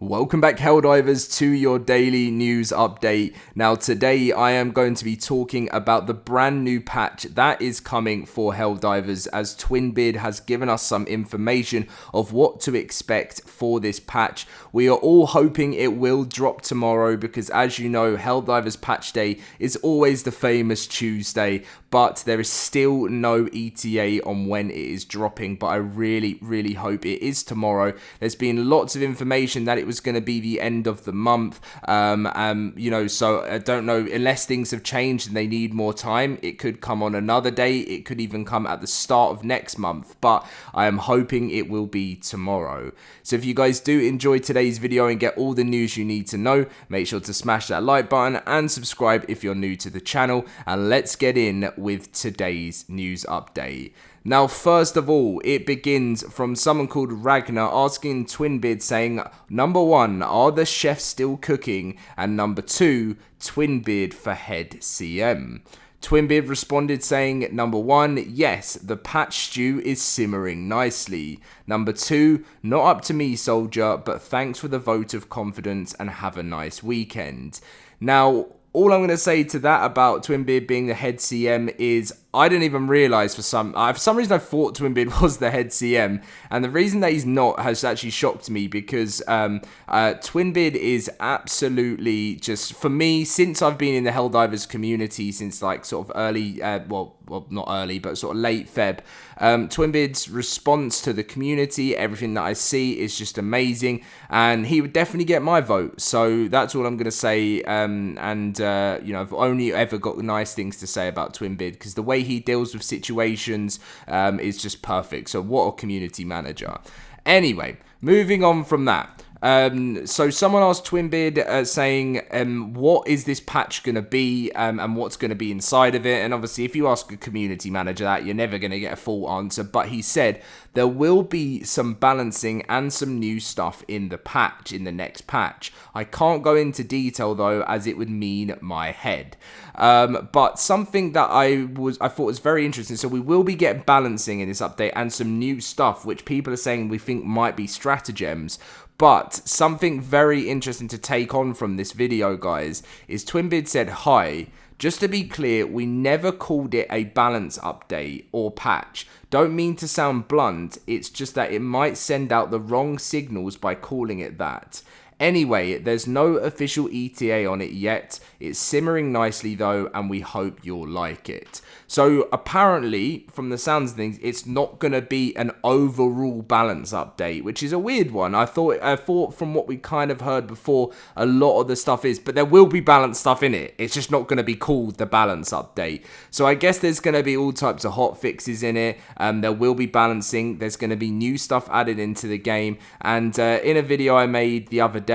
Welcome back, Helldivers, to your daily news update. Now, today I am going to be talking about the brand new patch that is coming for Helldivers, as Twinbeard has given us some information of what to expect for this patch. We are all hoping it will drop tomorrow because, as you know, Helldivers patch day is always the famous Tuesday, but there is still no ETA on when it is dropping, but I really hope it is tomorrow. There's been lots of information that it was going to be the end of the month, so I don't know, unless things have changed and they need more time, it could come on another day, it could even come at the start of next month, but I am hoping it will be tomorrow. So if you guys do enjoy today's video and get all the news you need to know, make sure to smash that like button and subscribe if you're new to the channel, and let's get in with today's news update. Now, first of all, it begins from someone called Ragnar asking Twinbeard, saying, number 1, are the chefs still cooking? And number 2, Twinbeard for head CM. Twinbeard responded saying, number 1, yes, the patch stew is simmering nicely. Number 2, not up to me, soldier, but thanks for the vote of confidence and have a nice weekend. Now, all I'm going to say to that about Twinbeard being the head CM is I didn't even realise for some reason I thought Twinbeard was the head CM, and the reason that he's not has actually shocked me because Twinbeard is absolutely just, for me, since I've been in the Helldivers community since like sort of early, well not early, but sort of late Feb, Twinbeard's response to the community, everything that I see is just amazing, and he would definitely get my vote. So that's all I'm going to say, I've only ever got nice things to say about Twinbeard because the way he deals with situations is just perfect. So what a community manager. Anyway, moving on from that. So someone asked Twinbeard saying, what is this patch going to be and what's going to be inside of it? And obviously, if you ask a community manager that, you're never going to get a full answer. But he said there will be some balancing and some new stuff in the patch, in the next patch. I can't go into detail though, as it would mean my head. But something that I thought was very interesting. So we will be getting balancing in this update and some new stuff, which people are saying we think might be stratagems. But something very interesting to take on from this video, guys, is Twinbeard said, hi, just to be clear, we never called it a balance update or patch. Don't mean to sound blunt, it's just that it might send out the wrong signals by calling it that. Anyway, there's no official ETA on it yet. It's simmering nicely though, and we hope you'll like it. So apparently, from the sounds of things, it's not going to be an overall balance update, which is a weird one. I thought from what we kind of heard before, a lot of the stuff is, but there will be balance stuff in it. It's just not going to be called the balance update. So I guess there's going to be all types of hot fixes in it. There will be balancing. There's going to be new stuff added into the game. And in a video I made the other day,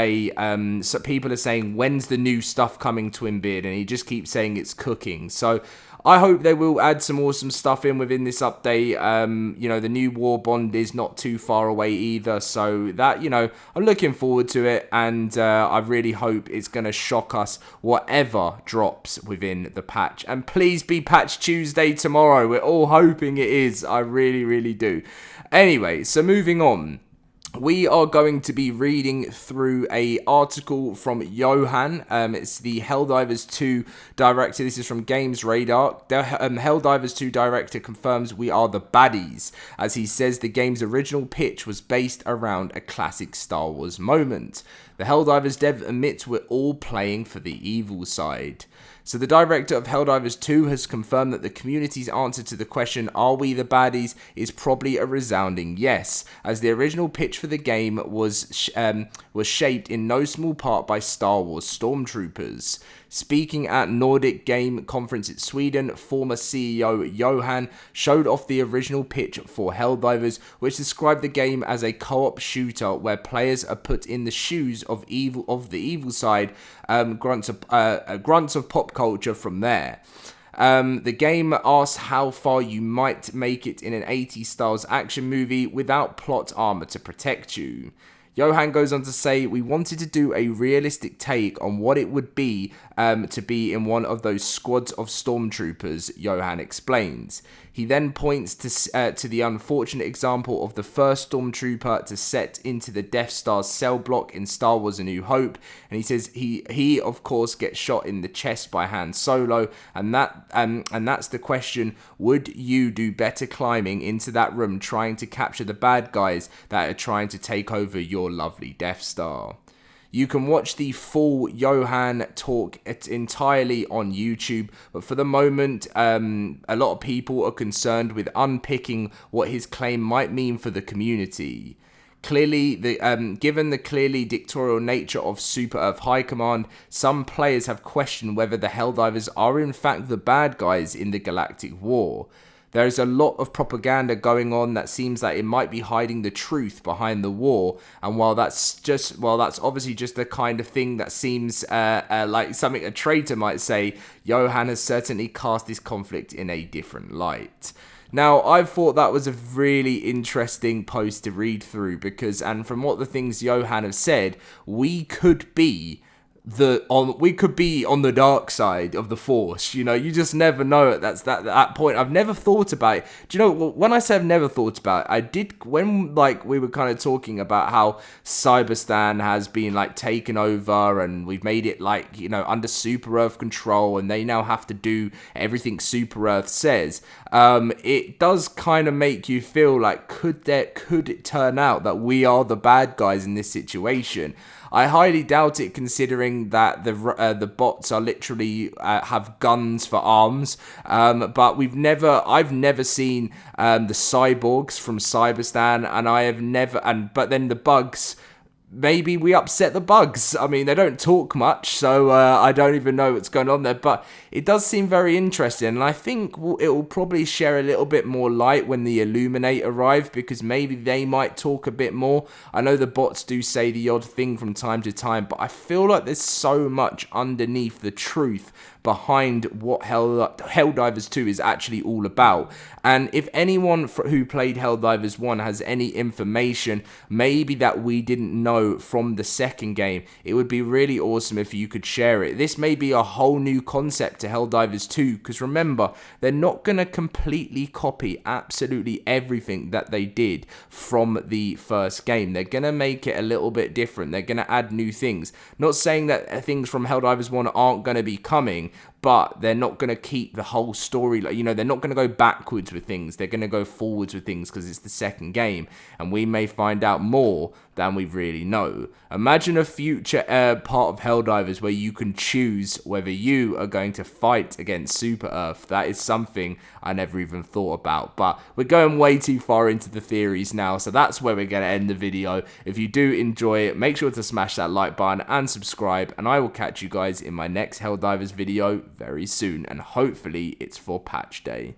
so people are saying, when's the new stuff coming, Twinbeard? And he just keeps saying it's cooking. So I hope they will add some awesome stuff in within this update. The new war bond is not too far away either. So that, I'm looking forward to it. And I really hope it's going to shock us, whatever drops within the patch. And please be Patch Tuesday tomorrow. We're all hoping it is. I really do. Anyway, so moving on. We are going to be reading through a article from Johan. It's the Helldivers 2 director. This is from Games Radar. The Helldivers 2 director confirms we are the baddies, as he says the game's original pitch was based around a classic Star Wars moment. The Helldivers dev admits we're all playing for the evil side. So the director of Helldivers 2 has confirmed that the community's answer to the question, are we the baddies, is probably a resounding yes, as the original pitch for the game was shaped in no small part by Star Wars stormtroopers. Speaking at Nordic Game Conference in Sweden, former CEO Johan showed off the original pitch for Helldivers, which described the game as a co-op shooter where players are put in the shoes of the evil side, grunts of pop culture from there. The game asks how far you might make it in an 80s styles action movie without plot armor to protect you. Johan goes on to say, we wanted to do a realistic take on what it would be to be in one of those squads of stormtroopers, Johan explains. He then points to the unfortunate example of the first stormtrooper to set into the Death Star's cell block in Star Wars: A New Hope, and he says he of course gets shot in the chest by Han Solo, and that's the question: would you do better climbing into that room trying to capture the bad guys that are trying to take over your lovely Death Star? You can watch the full Johan talk entirely on YouTube, but for the moment, a lot of people are concerned with unpicking what his claim might mean for the community. Clearly, given the clearly dictatorial nature of Super Earth High Command, some players have questioned whether the Helldivers are in fact the bad guys in the Galactic War. There is a lot of propaganda going on that seems like it might be hiding the truth behind the war, and while that's obviously just the kind of thing that seems like something a traitor might say, Johan has certainly cast this conflict in a different light. Now, I thought that was a really interesting post to read through and from what the things Johan have said, we could be on the dark side of the Force. You know, you just never know at that point. I've never thought about it. Do you know, when I say I've never thought about it, I did when we were kind of talking about how Cyberstan has been taken over and we've made it under Super Earth control and they now have to do everything Super Earth says. It does kind of make you feel like could it turn out that we are the bad guys in this situation? I highly doubt it, considering that the bots are literally have guns for arms. But I've never seen the cyborgs from Cyberstan, but then the bugs. Maybe we upset the bugs. I mean, they don't talk much, so I don't even know what's going on there. But it does seem very interesting, and I think it will probably share a little bit more light when the Illuminate arrive, because maybe they might talk a bit more. I know the bots do say the odd thing from time to time, but I feel like there's so much underneath the truth behind what Helldivers 2 is actually all about. And if anyone who played Helldivers 1 has any information, maybe that we didn't know from the second game, it would be really awesome if you could share it. This may be a whole new concept to Helldivers 2, because remember, they're not going to completely copy absolutely everything that they did from the first game. They're going to make it a little bit different. They're going to add new things. Not saying that things from Helldivers 1 aren't going to be coming, but they're not going to keep the whole story. They're not going to go backwards with things. They're going to go forwards with things because it's the second game, and we may find out more than we really know. Imagine a future part of Helldivers where you can choose whether you are going to fight against Super Earth. That is something I never even thought about, but we're going way too far into the theories now, so that's where we're going to end the video. If you do enjoy it, make sure to smash that like button and subscribe, and I will catch you guys in my next Helldivers video very soon, and hopefully it's for patch day.